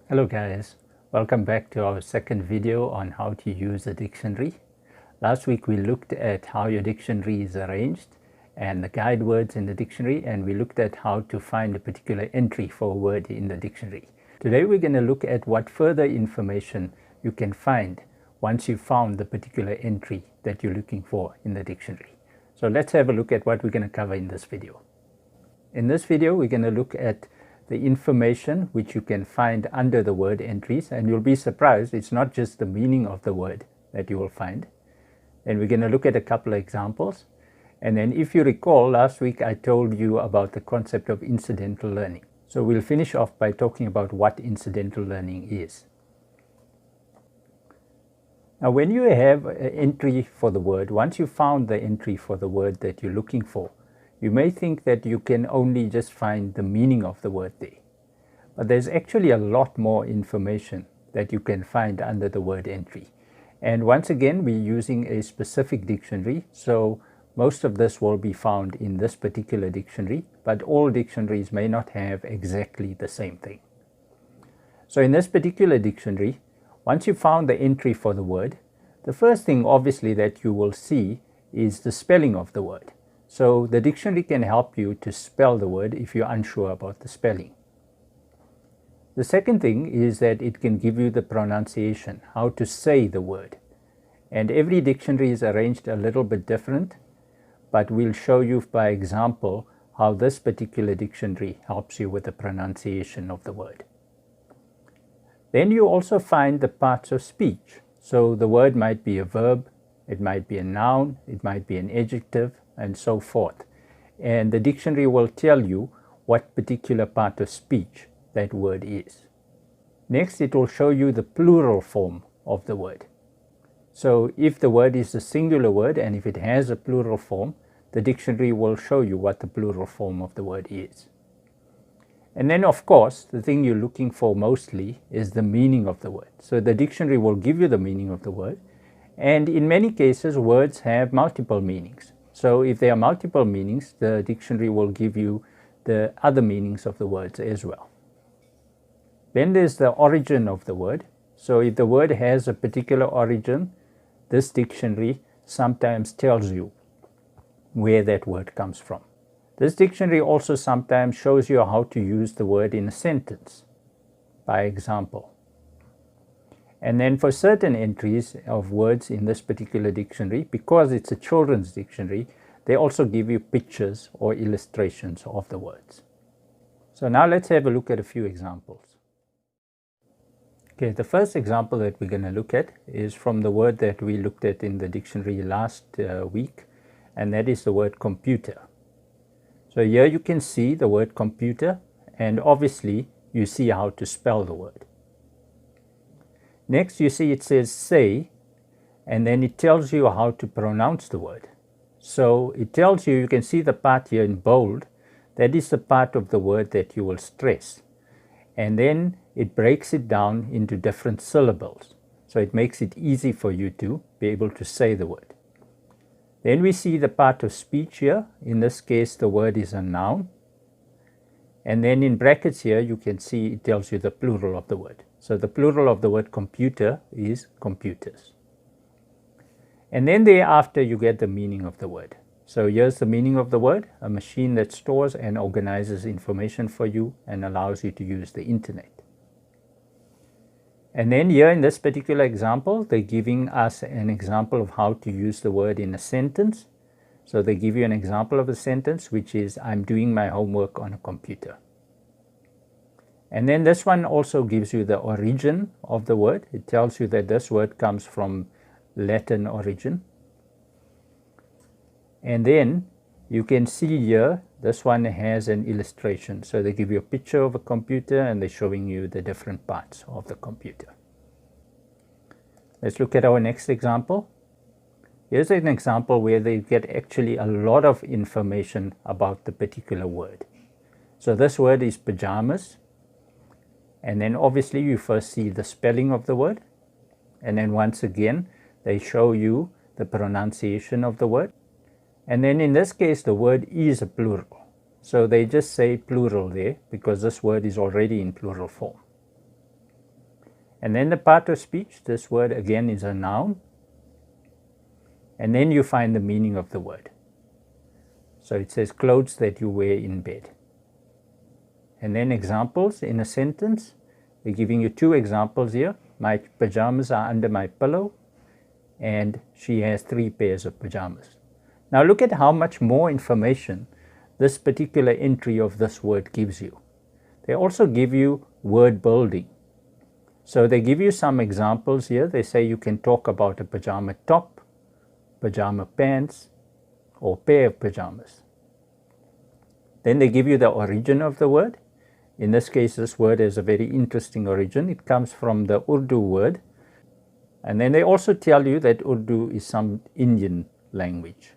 Hello guys, welcome back to our second video on how to use a dictionary. Last week we looked at how your dictionary is arranged and the guide words in the dictionary, and we looked at how to find a particular entry for a word in the dictionary. Today we're going to look at what further information you can find once you've found the particular entry that you're looking for in the dictionary. So let's have a look at what we're going to cover in this video. In this video we're going to look at the information which you can find under the word entries, and you'll be surprised it's not just the meaning of the word that you will find. And we're going to look at a couple of examples, and then if you recall, last week I told you about the concept of incidental learning. So we'll finish off by talking about what incidental learning is. Now when you have an entry for the word, once you've found the entry for the word that you're looking for, you may think that you can only just find the meaning of the word there. But there's actually a lot more information that you can find under the word entry. And once again, we're using a specific dictionary, so most of this will be found in this particular dictionary, but all dictionaries may not have exactly the same thing. So in this particular dictionary, once you've found the entry for the word, the first thing obviously that you will see is the spelling of the word. So the dictionary can help you to spell the word if you're unsure about the spelling. The second thing is that it can give you the pronunciation, how to say the word. And every dictionary is arranged a little bit different, but we'll show you by example how this particular dictionary helps you with the pronunciation of the word. Then you also find the parts of speech. So the word might be a verb, it might be a noun, it might be an adjective, and so forth. And the dictionary will tell you what particular part of speech that word is. Next, it will show you the plural form of the word. So if the word is a singular word and if it has a plural form, the dictionary will show you what the plural form of the word is. And then of course, the thing you're looking for mostly is the meaning of the word. So the dictionary will give you the meaning of the word, and in many cases words have multiple meanings. So if there are multiple meanings, the dictionary will give you the other meanings of the words as well. Then there's the origin of the word. So if the word has a particular origin, this dictionary sometimes tells you where that word comes from. This dictionary also sometimes shows you how to use the word in a sentence, by example. And then for certain entries of words in this particular dictionary, because it's a children's dictionary, they also give you pictures or illustrations of the words. So now let's have a look at a few examples. Okay, the first example that we're going to look at is from the word that we looked at in the dictionary last week, and that is the word computer. So here you can see the word computer, and obviously you see how to spell the word. Next, you see it says say, and then it tells you how to pronounce the word. So it tells you, you can see the part here in bold, that is the part of the word that you will stress. And then it breaks it down into different syllables. So it makes it easy for you to be able to say the word. Then we see the part of speech here. In this case, the word is a noun. And then in brackets here, you can see it tells you the plural of the word. So the plural of the word computer is computers. And then thereafter you get the meaning of the word. So here's the meaning of the word: a machine that stores and organizes information for you and allows you to use the internet. And then here in this particular example, they're giving us an example of how to use the word in a sentence. So they give you an example of a sentence, which is, I'm doing my homework on a computer. And then this one also gives you the origin of the word. It tells you that this word comes from Latin origin. And then you can see here, this one has an illustration. So they give you a picture of a computer and they're showing you the different parts of the computer. Let's look at our next example. Here's an example where they get actually a lot of information about the particular word. So this word is pajamas. And then obviously you first see the spelling of the word. And then once again, they show you the pronunciation of the word. And then in this case, the word is a plural. So they just say plural there because this word is already in plural form. And then the part of speech, this word again is a noun. And then you find the meaning of the word. So it says clothes that you wear in bed. And then examples in a sentence. They're giving you 2 examples here. My pajamas are under my pillow, and she has 3 pairs of pajamas. Now look at how much more information this particular entry of this word gives you. They also give you word building. So they give you some examples here. They say you can talk about a pajama top, pajama pants, or pair of pajamas. Then they give you the origin of the word. In this case, this word has a very interesting origin. It comes from the Urdu word. And then they also tell you that Urdu is some Indian language.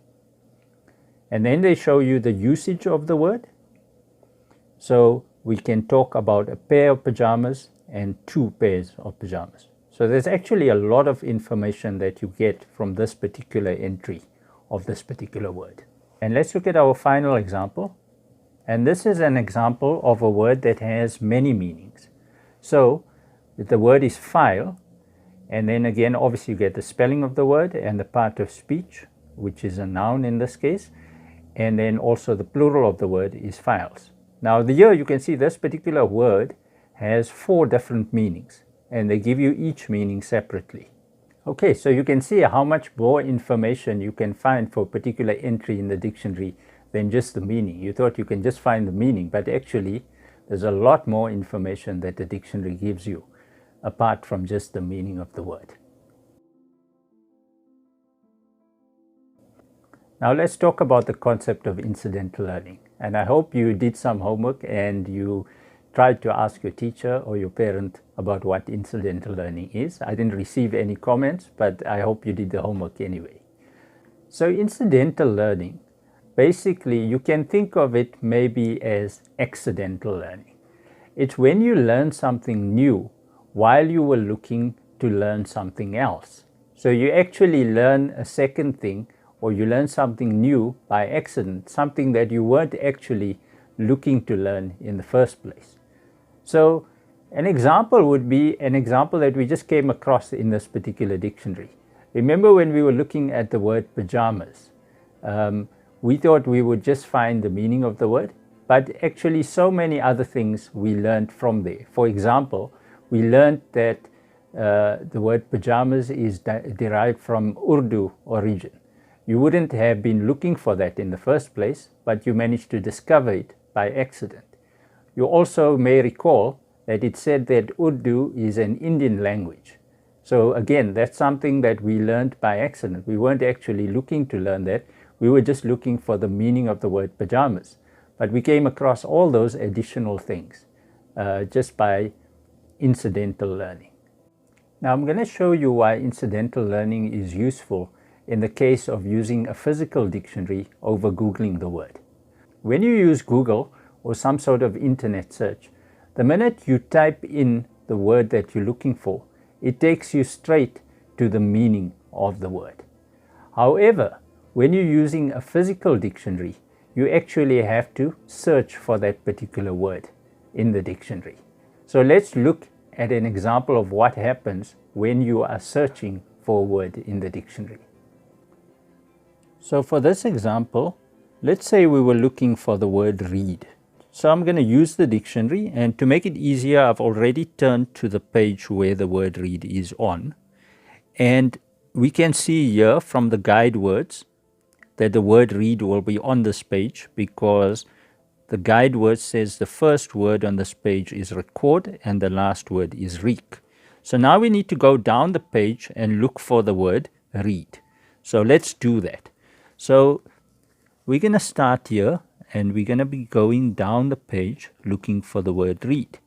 And then they show you the usage of the word. So we can talk about a pair of pajamas and 2 pairs of pajamas. So there's actually a lot of information that you get from this particular entry of this particular word. And let's look at our final example. And this is an example of a word that has many meanings. So the word is file, and then again obviously you get the spelling of the word and the part of speech, which is a noun in this case, and then also the plural of the word is files. Now here you can see this particular word has 4 different meanings, and they give you each meaning separately. Okay, so you can see how much more information you can find for a particular entry in the dictionary than just the meaning. You thought you can just find the meaning, but actually there's a lot more information that the dictionary gives you apart from just the meaning of the word. Now let's talk about the concept of incidental learning. And I hope you did some homework and you tried to ask your teacher or your parent about what incidental learning is. I didn't receive any comments, but I hope you did the homework anyway. So incidental learning, basically you can think of it maybe as accidental learning. It's when you learn something new while you were looking to learn something else. So you actually learn a second thing, or you learn something new by accident, something that you weren't actually looking to learn in the first place. So an example would be an example that we just came across in this particular dictionary. Remember when we were looking at the word pajamas, we thought we would just find the meaning of the word, but actually so many other things we learned from there. For example, we learned that the word pajamas is derived from Urdu origin. You wouldn't have been looking for that in the first place, but you managed to discover it by accident. You also may recall that it said that Urdu is an Indian language. So again, that's something that we learned by accident. We weren't actually looking to learn that. We were just looking for the meaning of the word pajamas. But we came across all those additional things just by incidental learning. Now I'm going to show you why incidental learning is useful in the case of using a physical dictionary over Googling the word. When you use Google or some sort of internet search, the minute you type in the word that you're looking for, it takes you straight to the meaning of the word. However, when you're using a physical dictionary, you actually have to search for that particular word in the dictionary. So let's look at an example of what happens when you are searching for a word in the dictionary. So for this example, let's say we were looking for the word read. So I'm going to use the dictionary, and to make it easier, I've already turned to the page where the word read is on. And we can see here from the guide words that the word read will be on this page because the guide word says the first word on this page is record and the last word is reek. So now we need to go down the page and look for the word read. So let's do that. So we're going to start here, and we're going to be going down the page looking for the word read.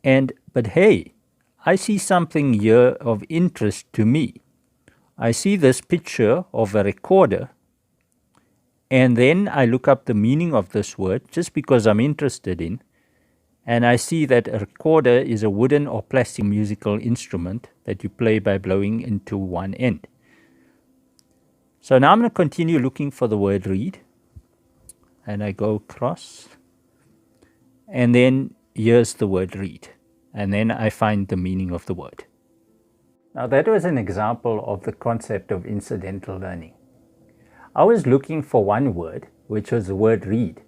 But hey, I see something here of interest to me. I see this picture of a recorder, and then I look up the meaning of this word just because I'm interested in, and I see that a recorder is a wooden or plastic musical instrument that you play by blowing into one end. So now I'm going to continue looking for the word read, and I go across, and then here's the word read. and then I find the meaning of the word. Now that was an example of the concept of incidental learning. I was looking for one word, which was the word read,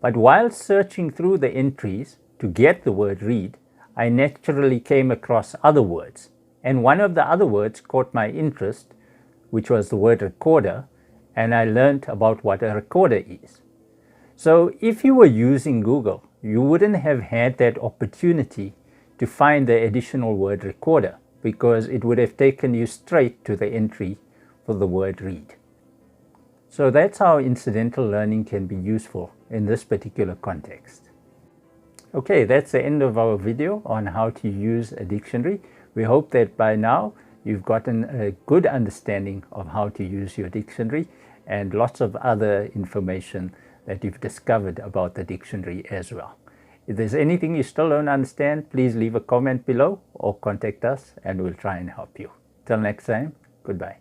but while searching through the entries to get the word read, I naturally came across other words, and one of the other words caught my interest, which was the word recorder, and I learned about what a recorder is. So if you were using Google, you wouldn't have had that opportunity to find the additional word recorder, because it would have taken you straight to the entry for the word read. So that's how incidental learning can be useful in this particular context. Okay, that's the end of our video on how to use a dictionary. We hope that by now you've gotten a good understanding of how to use your dictionary and lots of other information that you've discovered about the dictionary as well. If there's anything you still don't understand, please leave a comment below or contact us and we'll try and help you. Till next time, goodbye.